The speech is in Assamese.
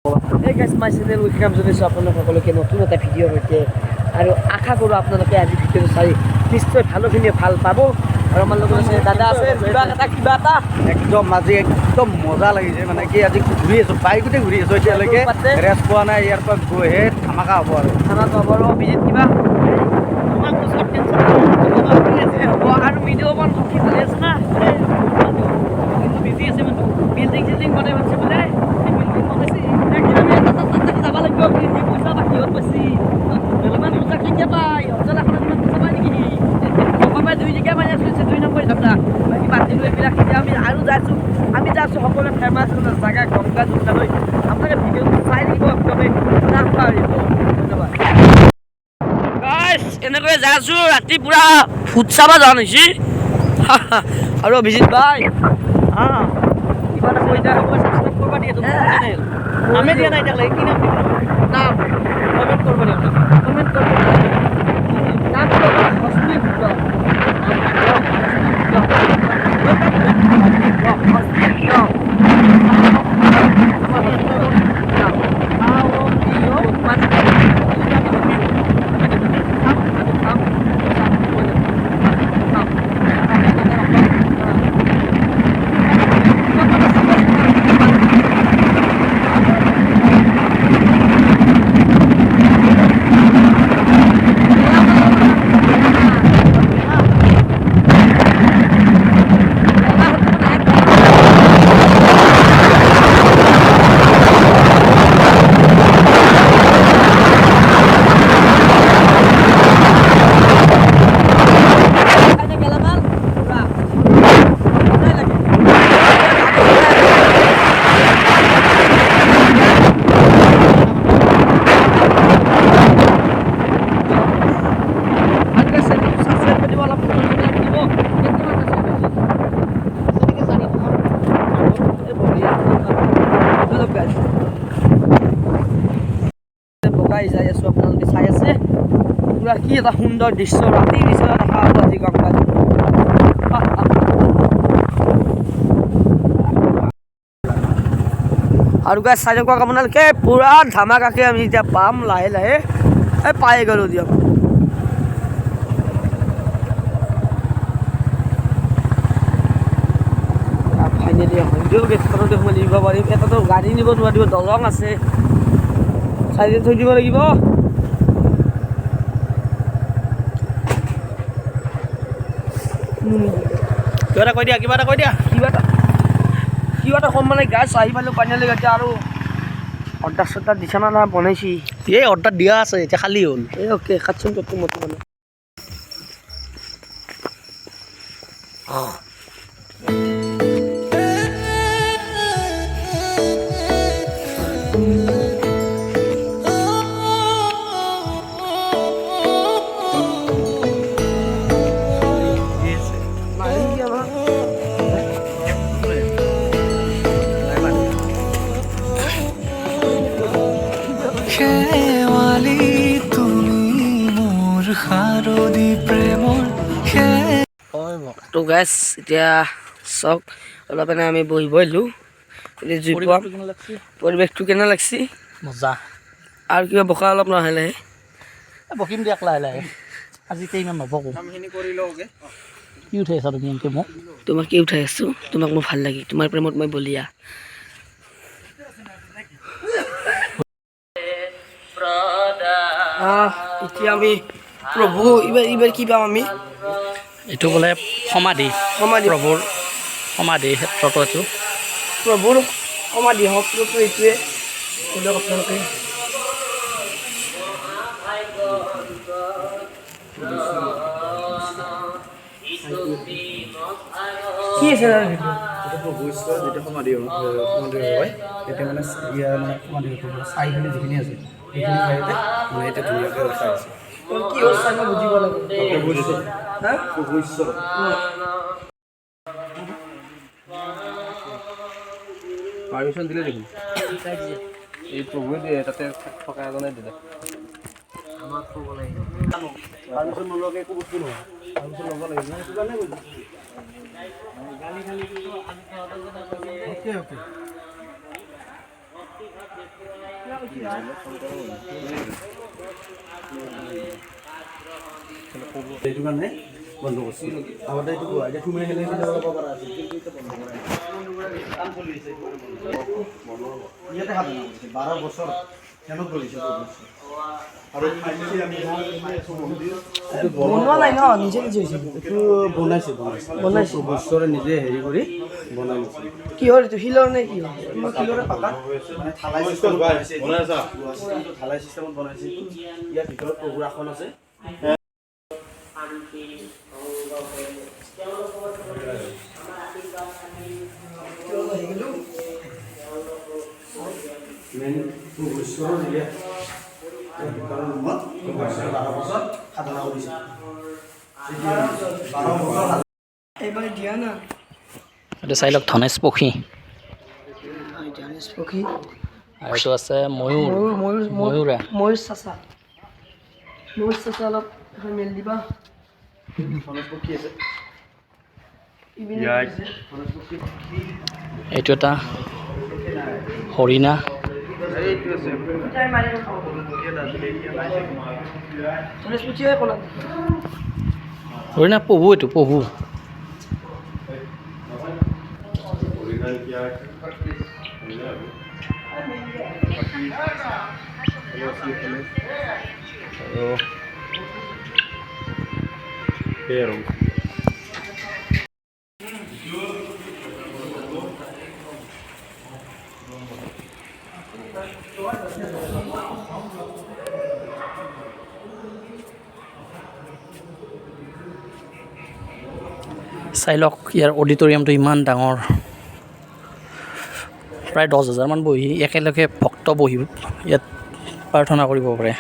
Hey guys, my channel welcome to this আপোনালোক সকলোকে নতুন এটা ভিডিঅ' সৈতে আৰু আশা কৰোঁ আপোনালোকে আজি ভিডিঅ'টো চাই নিশ্চয় ভালখিনিয়ে ভাল পাব আৰু আমাৰ লগত আছে দাদা আছে কিবা এটা একদম আজি একদম মজা লাগিছে মানে কি আজি ঘূৰি আছোঁ বাইকতে ঘূৰি আছোঁ এতিয়ালৈকে ৰেষ্ট পোৱা নাই ইয়াৰ পৰা গৈহে ধামাকা হ'ব আৰু অভিজিত কিবা আৰু ভিডিঅ' অকণ সখী ভালে আছে না বিজি আছে মানে বিল্ডিং চিল্ডিং বনাই আছে বোলে বিল্ডিং বনাইছে যাব লাগিব পইচা বাহিৰত পাইছি ইমান পইচা কেতিয়া পায় অঞ্চল এখনত ইমান পইচা পায় নেকি অসমে 2 জেগা মানে আছে 2 নম্বৰ ধান্দা বাকী বাতি লৈ এইবিলাক এতিয়া আমি আৰু যাইছোঁ আমি যাইছোঁ সকলোৱে ফেমাছ জাগা গংগা যমুনালৈ আপোনালোকে ভিডিঅ'টো চাই থাকিব একদমেই নাপাহৰিব ধন্যবাদ গাইছ এনেকৈ যাইছোঁ ৰাতি পুৰা ফুট চাব যোৱা হৈছে আৰু অভিজিত ভাই কিবা এটা কৈ দিয়া ছাবস্ক্ৰাইব কৰিব দিয়ে তোমাৰ চেনেল নামে দিয়া নাই এতিয়ালৈকে কি নাম দিব নাম কমেণ্ট কৰিব দিয়ক কমেণ্ট কৰিব নাম হস্পিট যাই আছোঁ আপোনালোকে চাই আছে পুৰা কি এটা সুন্দৰ দৃশ্য ৰাতিৰ নিচিনা দেখা পাব আজি গংগা আৰু গাছ চাই থাকক আপোনালোকে পুৰা ধামাকাকে আমি এতিয়া পাম লাহে লাহে পাই গ'লোঁ দিয়ক ফাইনেলি হয়তো গেটখনতে সোমাই দিব পাৰিম এটাতো গাড়ী নিব নোৱাৰিব দলং আছে চাইডে থৈ দিব লাগিব কিবা এটা কৈ দিয়া কিবা এটা কম মানে গাছ আহি পালোঁ পানীলৈ এতিয়া আৰু অৰ্ডাৰ চৰ্ডাৰ দিছা না বনাইছি এই অৰ্ডাৰ দিয়া আছে এতিয়া খালী হ'ল এই অ'কে কাটচোন তোৰ মতো মানে তো গাছ এতিয়া চাওক অলপ এনে আমি বহিব আহিলোঁ এতিয়া জুই পোৱা পৰিৱেশটো কেনে লাগছি মজা আৰু কিবা বোকা অলপ লাহে লাহে বকিম দিয়ক লাহে লাহে আজি ইমান নবকো কি উঠাই আছা তুমি এনেকৈ মোক তোমাক কি উঠাই আছোঁ তোমাক মোৰ ভাল লাগি তোমাৰ প্ৰেমত মই বলিয়া এতিয়া আমি প্ৰভু এইবাৰ কি পাম আমি এইটো বোলে সমাধি প্ৰভুৰ সমাধি ক্ষেত্ৰটো এইটো প্ৰভুৰ সমাধি সত্ৰটো এইটোৱে ধৰক আপোনালোকে কি আছে প্ৰভু ঈশ্বৰ যেতিয়া সমাধি হয় তেতিয়া মানে ইয়াৰ মানে সমাধি চাৰিখিনি যিখিনি আছে সেইখিনি ঠাইতে মানে এতিয়া ধুনীয়াকৈ ৰখা আছে কি হৈছে মই বুজিব লাগিব প্ৰভু ঈশ্বৰ পাৰ্মিশ্যন দিলে দেখোন এই প্ৰভুৱে দিয়ে তাতে থকা এজনে দিলে আমাক ক'ব লাগিব পাৰ্মিশ্যন নোলোৱাকৈ একো বস্তু নহয় পাৰ্মিশ্যন ল'ব লাগিব সেইটো কাৰণে কৈছোঁ গালি খালি এইটো কাৰণে বন্ধ কৰিছে আগতে এইটো গুৱাহাটী সোমাই খেলে ল'ব পৰা আছিল কিন্তু এতিয়া বন্ধ কৰা কাম চলি আছে ইয়াতে সাধনা কৰিছে 12 বছৰ খেলত কৰিছে আৰু ফাইনেলি আমি বনোৱা নাই ন নিজে নিজে হৈছে এইটো বনাইছে বছৰে নিজে হেৰি কৰি বনাই লৈছে কিহৰ এইটো শিলৰ নে কি শিলৰে পাকা মানে ঢালাই চিষ্টেমত বনাইছে ঢালাই চিষ্টেমত বনাইছে ইয়াৰ ভিতৰত প্ৰভুৰ আসন আছে মেইন প্ৰভুশ্বৰৰ নিলে ৰুমত 12 বছৰ সাধনা কৰিছে এইবাৰ দিয়া না এইটো চাই লওক ধনেশ পক্ষী ধনেশ পক্ষী আৰু এইটো আছে ময়ূৰ ময়ূৰা ময়ূৰ চাচা অলপ এখন মেল দিবা ধনেশ পক্ষী আছে এইটো এটা হৰিণা ধনেশ পক্ষী হয় ক'লা হৰিণা পহু এইটো পহু চাই লওক ইয়াৰ অডিটৰিয়ামটো ইমান ডাঙৰ প্ৰায় 10,000 মান বহি একেলগে ভক্ত বহি ইয়াত প্ৰাৰ্থনা কৰিব পাৰে